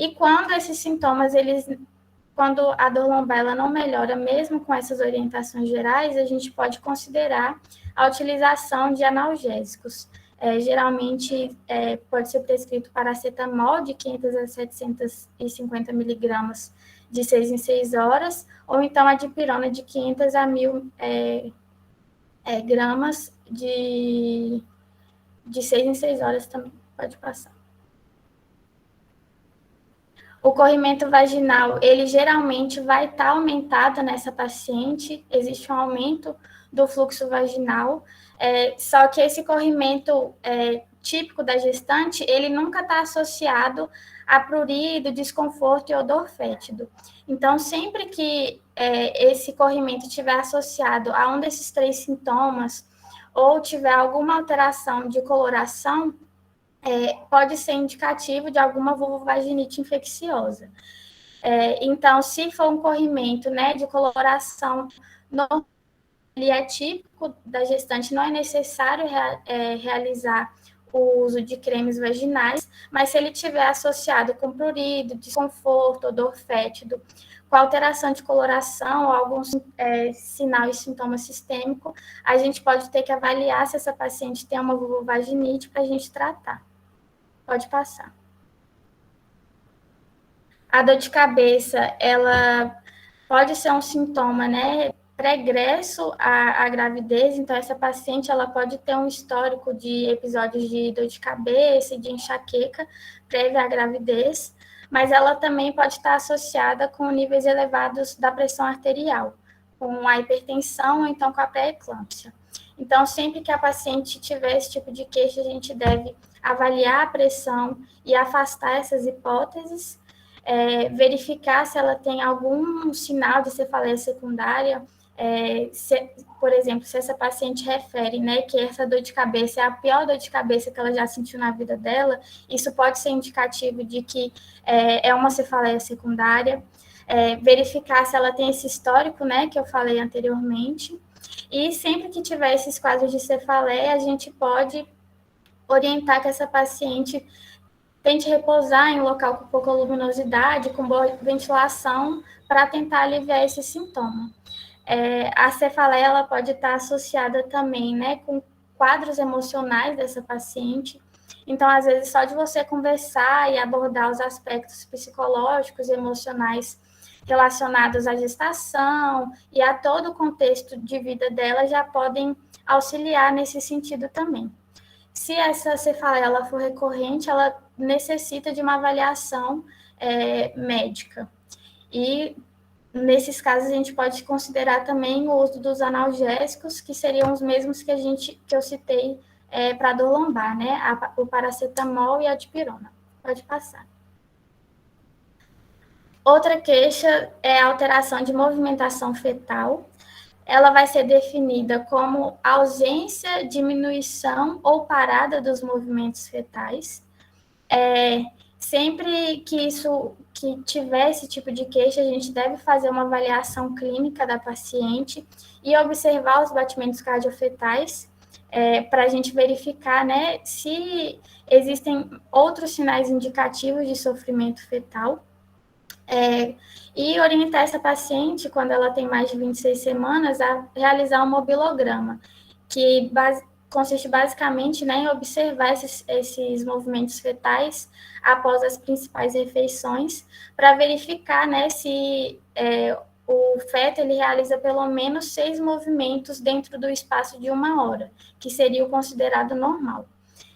E quando esses sintomas, quando a dor lombar ela não melhora, mesmo com essas orientações gerais, a gente pode considerar a utilização de analgésicos. Geralmente, pode ser prescrito paracetamol de 500 a 750 miligramas de 6 em 6 horas, ou então a dipirona de 500 a 1.000 gramas de 6 em 6 horas também pode passar. O corrimento vaginal, ele geralmente vai estar aumentado nessa paciente, existe um aumento do fluxo vaginal, só que esse corrimento típico da gestante, ele nunca está associado a prurido, desconforto e odor fétido. Então, sempre que esse corrimento estiver associado a um desses 3 sintomas, ou tiver alguma alteração de coloração, pode ser indicativo de alguma vulvovaginite infecciosa. Então, se for um corrimento, né, de coloração normal, ele é típico da gestante, não é necessário realizar o uso de cremes vaginais, mas se ele tiver associado com prurido, desconforto, odor fétido, com alteração de coloração ou algum sinal e sintoma sistêmico, a gente pode ter que avaliar se essa paciente tem uma vulvovaginite para a gente tratar. Pode passar. A dor de cabeça, ela pode ser um sintoma, né, pregresso à gravidez, então essa paciente, ela pode ter um histórico de episódios de dor de cabeça e de enxaqueca prévia à gravidez, mas ela também pode estar associada com níveis elevados da pressão arterial, com a hipertensão ou então com a pré-eclâmpsia. Então, sempre que a paciente tiver esse tipo de queixa, a gente deve avaliar a pressão e afastar essas hipóteses, verificar se ela tem algum sinal de cefaleia secundária, por exemplo, se essa paciente refere, né, que essa dor de cabeça é a pior dor de cabeça que ela já sentiu na vida dela, isso pode ser indicativo de que é uma cefaleia secundária, verificar se ela tem esse histórico, né, que eu falei anteriormente, e sempre que tiver esses quadros de cefaleia, a gente pode orientar que essa paciente tente repousar em um local com pouca luminosidade, com boa ventilação, para tentar aliviar esse sintoma. A cefaleia ela pode estar associada também, né, com quadros emocionais dessa paciente. Então, às vezes, só de você conversar e abordar os aspectos psicológicos e emocionais relacionados à gestação e a todo o contexto de vida dela já podem auxiliar nesse sentido também. Se essa cefaleia ela for recorrente, ela necessita de uma avaliação médica. E, nesses casos, a gente pode considerar também o uso dos analgésicos, que seriam os mesmos que eu citei para a dor lombar, né? O paracetamol e a dipirona. Pode passar. Outra queixa é a alteração de movimentação fetal. Ela vai ser definida como ausência, diminuição ou parada dos movimentos fetais. Sempre que tiver esse tipo de queixa, a gente deve fazer uma avaliação clínica da paciente e observar os batimentos cardiofetais para a gente verificar, né, se existem outros sinais indicativos de sofrimento fetal. E orientar essa paciente, quando ela tem mais de 26 semanas, a realizar um mobilograma, que consiste basicamente, né, em observar esses movimentos fetais após as principais refeições, para verificar, né, se o feto ele realiza pelo menos 6 movimentos dentro do espaço de 1 hora, que seria o considerado normal.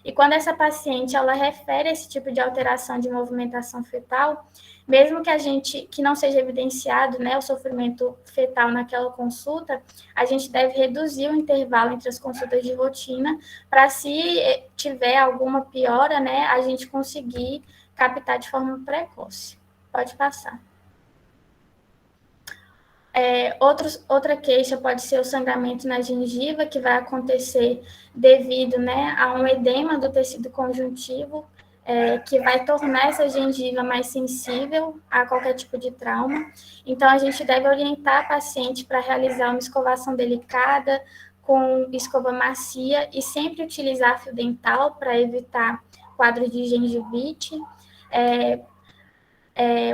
E quando essa paciente ela refere esse tipo de alteração de movimentação fetal, mesmo que não seja evidenciado, né, o sofrimento fetal naquela consulta, a gente deve reduzir o intervalo entre as consultas de rotina para, se tiver alguma piora, né, a gente conseguir captar de forma precoce. Pode passar. Outra queixa pode ser o sangramento na gengiva, que vai acontecer devido, né, a um edema do tecido conjuntivo, que vai tornar essa gengiva mais sensível a qualquer tipo de trauma. Então, a gente deve orientar a paciente para realizar uma escovação delicada, com escova macia, e sempre utilizar fio dental para evitar quadro de gengivite.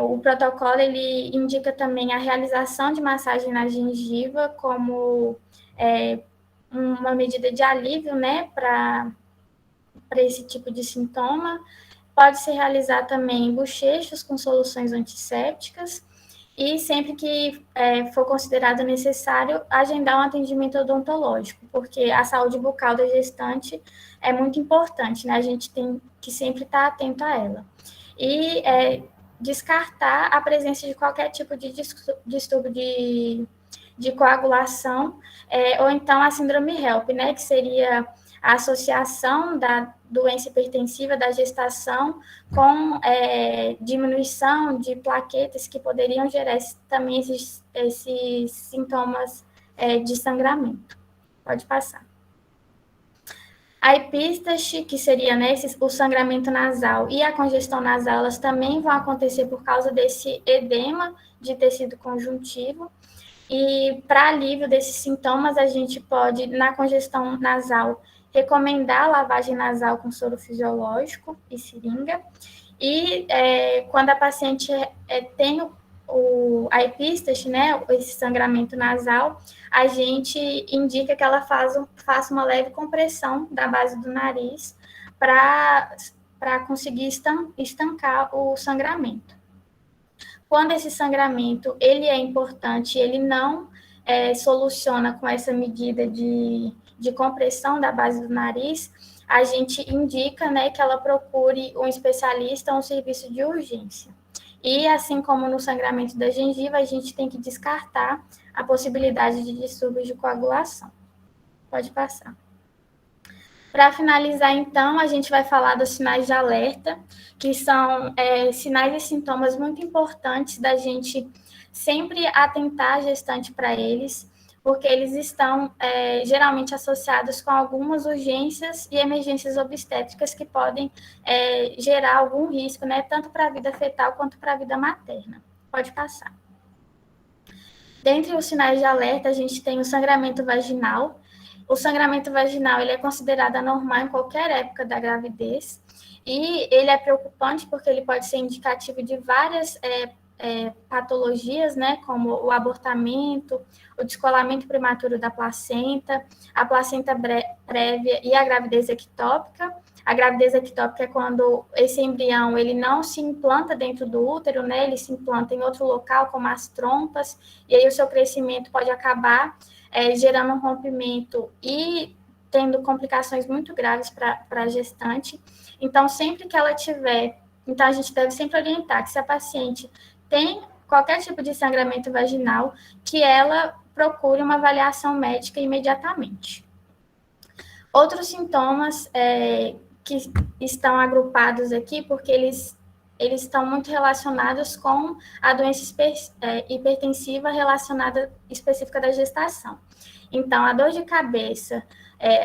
O protocolo ele indica também a realização de massagem na gengiva como uma medida de alívio, né, para esse tipo de sintoma. Pode-se realizar também bochechos com soluções antissépticas e sempre que for considerado necessário, agendar um atendimento odontológico, porque a saúde bucal da gestante é muito importante, né? A gente tem que sempre estar atento a ela. E descartar a presença de qualquer tipo de distúrbio de coagulação, ou então a síndrome HELP, né? Que seria a associação da doença hipertensiva da gestação com diminuição de plaquetas que poderiam gerar também esses sintomas de sangramento. Pode passar. A epístase, que seria, né, o sangramento nasal e a congestão nasal, elas também vão acontecer por causa desse edema de tecido conjuntivo. E para alívio desses sintomas, a gente pode, na congestão nasal, recomendar a lavagem nasal com soro fisiológico e seringa. E quando a paciente tem a epístase, né, esse sangramento nasal, a gente indica que ela faça uma leve compressão da base do nariz para conseguir estancar o sangramento. Quando esse sangramento ele é importante, ele não soluciona com essa medida de compressão da base do nariz, a gente indica, né, que ela procure um especialista ou um serviço de urgência. E assim como no sangramento da gengiva, a gente tem que descartar a possibilidade de distúrbios de coagulação. Pode passar. Para finalizar, então, a gente vai falar dos sinais de alerta, que são sinais e sintomas muito importantes da gente sempre atentar a gestante para eles, porque eles estão geralmente associados com algumas urgências e emergências obstétricas que podem gerar algum risco, né, tanto para a vida fetal quanto para a vida materna. Pode passar. Dentre os sinais de alerta, a gente tem o sangramento vaginal. O sangramento vaginal ele é considerado anormal em qualquer época da gravidez e ele é preocupante porque ele pode ser indicativo de várias patologias, né, como o abortamento, o descolamento prematuro da placenta, a placenta prévia e a gravidez ectópica. A gravidez ectópica é quando esse embrião ele não se implanta dentro do útero, né, ele se implanta em outro local, como as trompas, e aí o seu crescimento pode acabar gerando um rompimento e tendo complicações muito graves para a gestante. Então, sempre que ela tiver... Então, a gente deve sempre orientar que se a paciente tem qualquer tipo de sangramento vaginal, que ela procure uma avaliação médica imediatamente. Outros sintomas que estão agrupados aqui, porque eles estão muito relacionados com a doença hipertensiva relacionada específica da gestação. Então, a dor de cabeça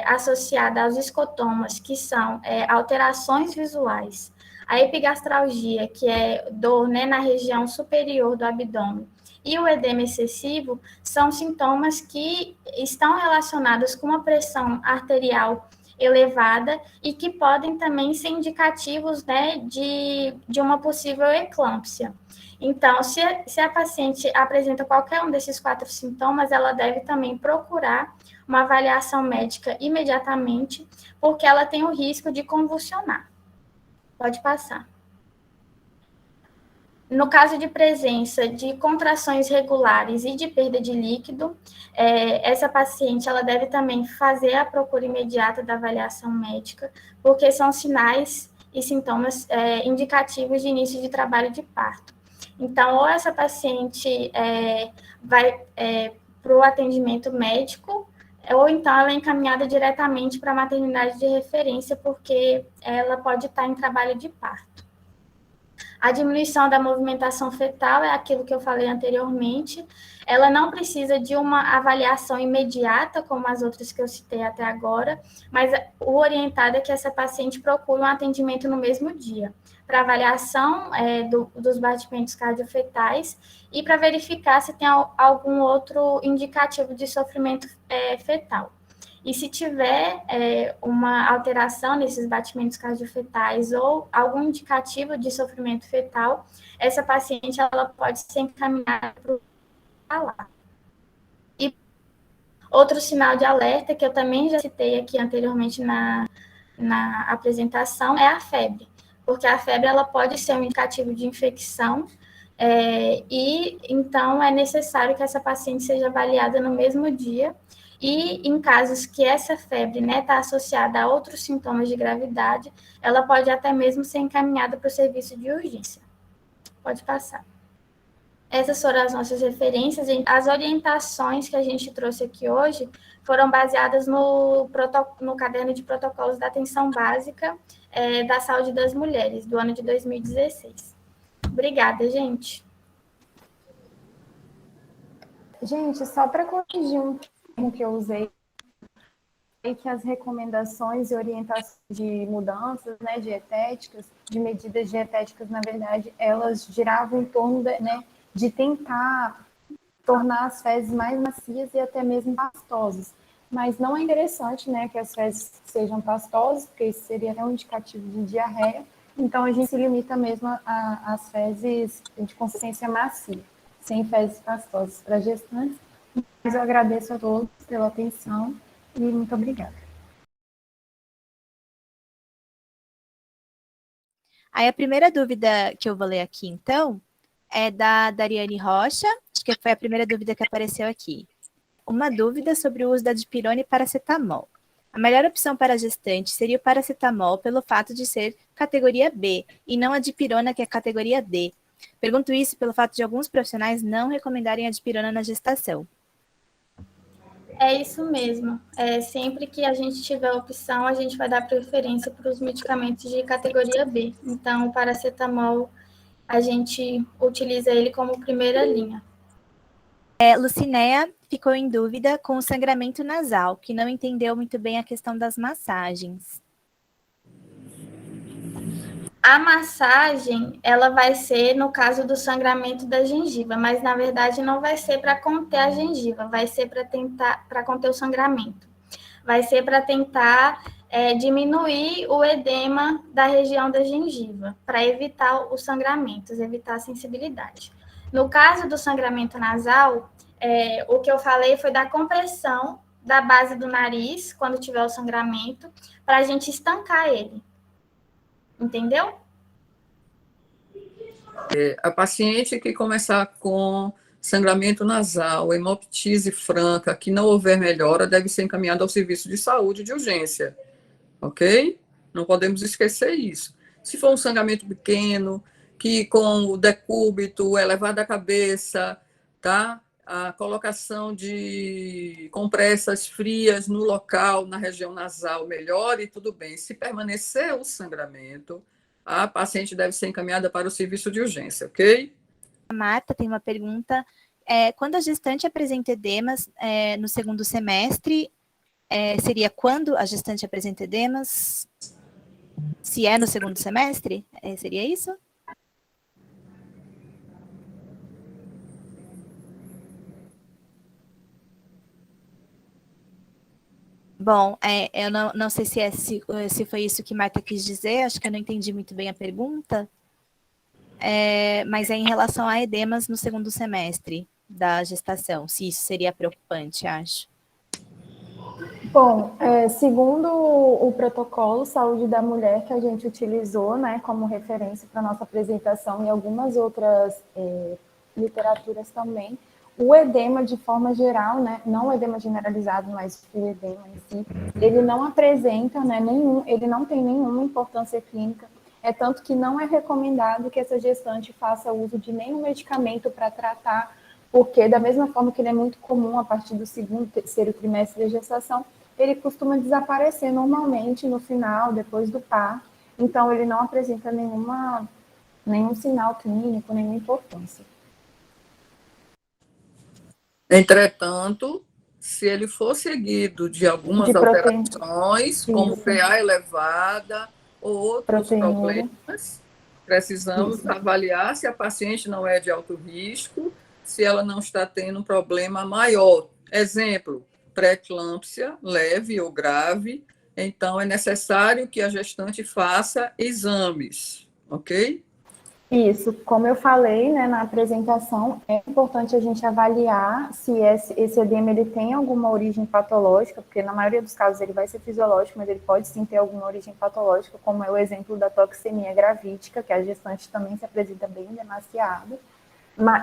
associada aos escotomas, que são alterações visuais, a epigastralgia, que é dor, né, na região superior do abdômen, e o edema excessivo são sintomas que estão relacionados com uma pressão arterial elevada e que podem também ser indicativos, né, de uma possível eclâmpsia. Então, se a paciente apresenta qualquer um desses 4 sintomas, ela deve também procurar uma avaliação médica imediatamente, porque ela tem o risco de convulsionar. Pode passar. No caso de presença de contrações regulares e de perda de líquido, essa paciente ela deve também fazer a procura imediata da avaliação médica, porque são sinais e sintomas indicativos de início de trabalho de parto. Então, ou essa paciente vai para o atendimento médico, ou então ela é encaminhada diretamente para a maternidade de referência, porque ela pode estar em trabalho de parto. A diminuição da movimentação fetal é aquilo que eu falei anteriormente. Ela não precisa de uma avaliação imediata, como as outras que eu citei até agora, mas o orientado é que essa paciente procure um atendimento no mesmo dia, para avaliação dos batimentos cardiofetais e para verificar se tem algum outro indicativo de sofrimento fetal. E se tiver uma alteração nesses batimentos cardiofetais ou algum indicativo de sofrimento fetal, essa paciente ela pode ser encaminhada para o hospitalar. E outro sinal de alerta, que eu também já citei aqui anteriormente na apresentação, é a febre, porque a febre ela pode ser um indicativo de infecção, e então é necessário que essa paciente seja avaliada no mesmo dia, e em casos que essa febre está associada a outros sintomas de gravidade, ela pode até mesmo ser encaminhada para o serviço de urgência. Pode passar. Essas foram as nossas referências. As orientações que a gente trouxe aqui hoje foram baseadas no caderno de protocolos da atenção básica da saúde das mulheres, do ano de 2016. Obrigada, gente. Gente, só para corrigir um termo que eu usei, que as recomendações e orientações de mudanças, né, dietéticas, de medidas dietéticas, na verdade, elas giravam em torno de tentar tornar as fezes mais macias e até mesmo pastosas. Mas não é interessante, né, que as fezes sejam pastosas, porque isso seria até um indicativo de diarreia. Então, a gente se limita mesmo às fezes de consistência macia, sem fezes pastosas para gestantes. Mas eu agradeço a todos pela atenção e muito obrigada. Aí a primeira dúvida que eu vou ler aqui, então, é da Dariane Rocha, acho que foi a primeira dúvida que apareceu aqui. Uma dúvida sobre o uso da dipirona e paracetamol. A melhor opção para a gestante seria o paracetamol pelo fato de ser categoria B e não a dipirona, que é categoria D. Pergunto isso pelo fato de alguns profissionais não recomendarem a dipirona na gestação. É isso mesmo. Sempre que a gente tiver opção, a gente vai dar preferência para os medicamentos de categoria B. Então, o paracetamol, a gente utiliza ele como primeira linha. Lucinéia ficou em dúvida com o sangramento nasal, que não entendeu muito bem a questão das massagens. A massagem, ela vai ser no caso do sangramento da gengiva, mas na verdade não vai ser para conter a gengiva, vai ser para conter o sangramento. Vai ser para tentar diminuir o edema da região da gengiva, para evitar os sangramentos, evitar a sensibilidade. No caso do sangramento nasal, o que eu falei foi da compressão da base do nariz, quando tiver o sangramento, para a gente estancar ele. Entendeu? A paciente que começar com sangramento nasal, hemoptise franca, que não houver melhora, deve ser encaminhada ao serviço de saúde de urgência, ok? Não podemos esquecer isso. Se for um sangramento pequeno, que com o decúbito, elevada a cabeça, tá? A colocação de compressas frias no local, na região nasal, melhore, tudo bem. Se permanecer o sangramento, a paciente deve ser encaminhada para o serviço de urgência, ok? A Marta tem uma pergunta. Quando a gestante apresenta edemas no segundo semestre, seria quando a gestante apresenta edemas? Se é no segundo semestre? Seria isso? Bom, eu não sei se foi isso que Marta quis dizer, acho que eu não entendi muito bem a pergunta, mas é em relação a edemas no segundo semestre da gestação, se isso seria preocupante, acho. Bom, segundo o protocolo Saúde da Mulher que a gente utilizou, né, como referência para a nossa apresentação e algumas outras literaturas também, o edema, de forma geral, né, não o edema generalizado, mas o edema em si, ele não apresenta, né, ele não tem nenhuma importância clínica, tanto que não é recomendado que essa gestante faça uso de nenhum medicamento para tratar, porque da mesma forma que ele é muito comum a partir do segundo, terceiro trimestre da gestação, ele costuma desaparecer normalmente no final, depois do parto, então ele não apresenta nenhum sinal clínico, nenhuma importância. Entretanto, se ele for seguido de algumas alterações, como PA elevada ou outros problemas, precisamos avaliar se a paciente não é de alto risco, se ela não está tendo um problema maior. Exemplo, pré-eclâmpsia, leve ou grave, então é necessário que a gestante faça exames, ok? Isso, como eu falei, né, na apresentação, é importante a gente avaliar se esse edema ele tem alguma origem patológica, porque na maioria dos casos ele vai ser fisiológico, mas ele pode sim ter alguma origem patológica, como é o exemplo da toxemia gravídica, que a gestante também se apresenta bem demasiado.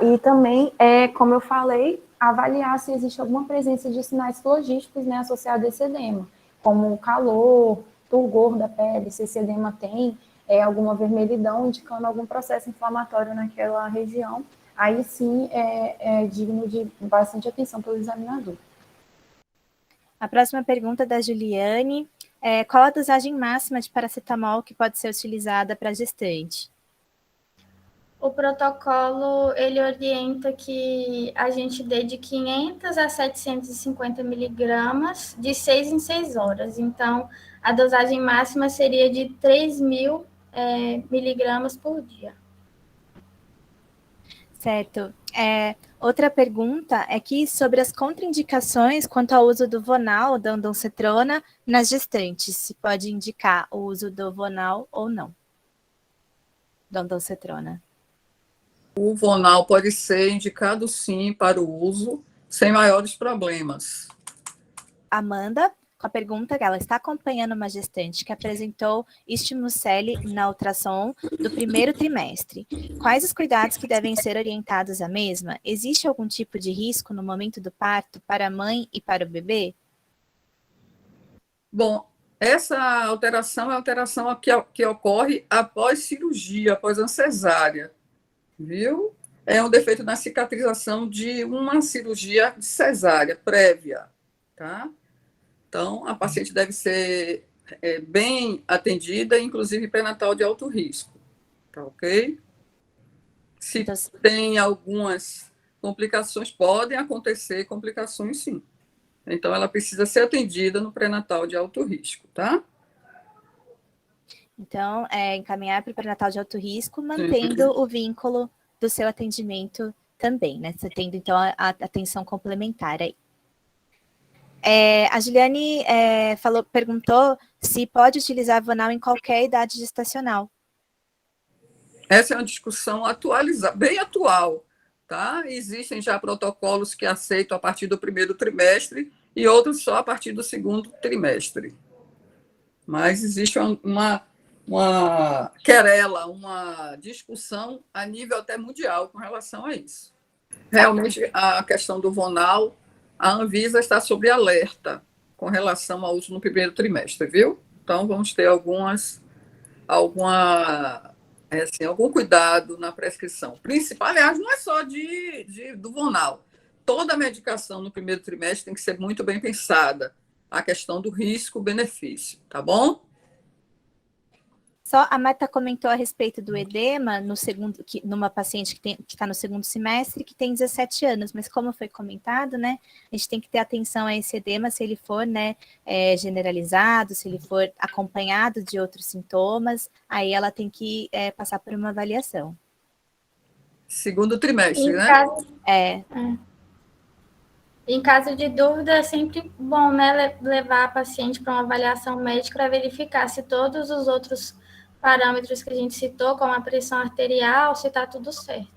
E também, como eu falei, avaliar se existe alguma presença de sinais flogísticos, né, associados a esse edema, como calor, turgor da pele, se esse edema tem alguma vermelhidão, indicando algum processo inflamatório naquela região, aí sim é digno de bastante atenção pelo examinador. A próxima pergunta é da Juliane. Qual a dosagem máxima de paracetamol que pode ser utilizada para gestante? O protocolo, ele orienta que a gente dê de 500 a 750 miligramas de 6 em 6 horas. Então, a dosagem máxima seria de 3.000 miligramas por dia. Certo. Outra pergunta é que sobre as contraindicações quanto ao uso do Vonal, da ondansetrona, nas gestantes, se pode indicar o uso do Vonal ou não, da ondansetrona. O Vonal pode ser indicado, sim, para o uso, sem maiores problemas. Amanda, com a pergunta que ela está acompanhando uma gestante que apresentou estimocele na ultrassom do primeiro trimestre. Quais os cuidados que devem ser orientados à mesma? Existe algum tipo de risco no momento do parto para a mãe e para o bebê? Bom, essa alteração é a alteração que ocorre após cirurgia, após a cesárea, viu? É um defeito na cicatrização de uma cirurgia de cesárea prévia, tá? Então, a paciente deve ser bem atendida, inclusive pré-natal de alto risco, tá ok? Se Então, tem algumas complicações, podem acontecer complicações, sim. Então, ela precisa ser atendida no pré-natal de alto risco, tá? Então, encaminhar para o pré-natal de alto risco, mantendo o vínculo do seu atendimento também, né? Você tendo, então, a atenção complementar aí. A Juliane perguntou se pode utilizar Vonal em qualquer idade gestacional. Essa é uma discussão atualizada, bem atual, tá? Existem já protocolos que aceitam a partir do primeiro trimestre e outros só a partir do segundo trimestre. Mas existe uma querela, uma discussão a nível até mundial com relação a isso. Realmente, a questão do Vonal, a Anvisa está sob alerta com relação ao uso no primeiro trimestre, viu? Então, vamos ter algum cuidado na prescrição. Principal, aliás, não é só do Vonal. Toda medicação no primeiro trimestre tem que ser muito bem pensada. A questão do risco-benefício, tá bom? Só a Marta comentou a respeito do edema numa paciente que está no segundo semestre, que tem 17 anos, mas como foi comentado, né, a gente tem que ter atenção a esse edema se ele for, né, generalizado, se ele for acompanhado de outros sintomas, aí ela tem que passar por uma avaliação. Segundo trimestre, né? Em caso de dúvida, é sempre bom, né, levar a paciente para uma avaliação médica para verificar se todos os outros parâmetros que a gente citou, como a pressão arterial, se está tudo certo.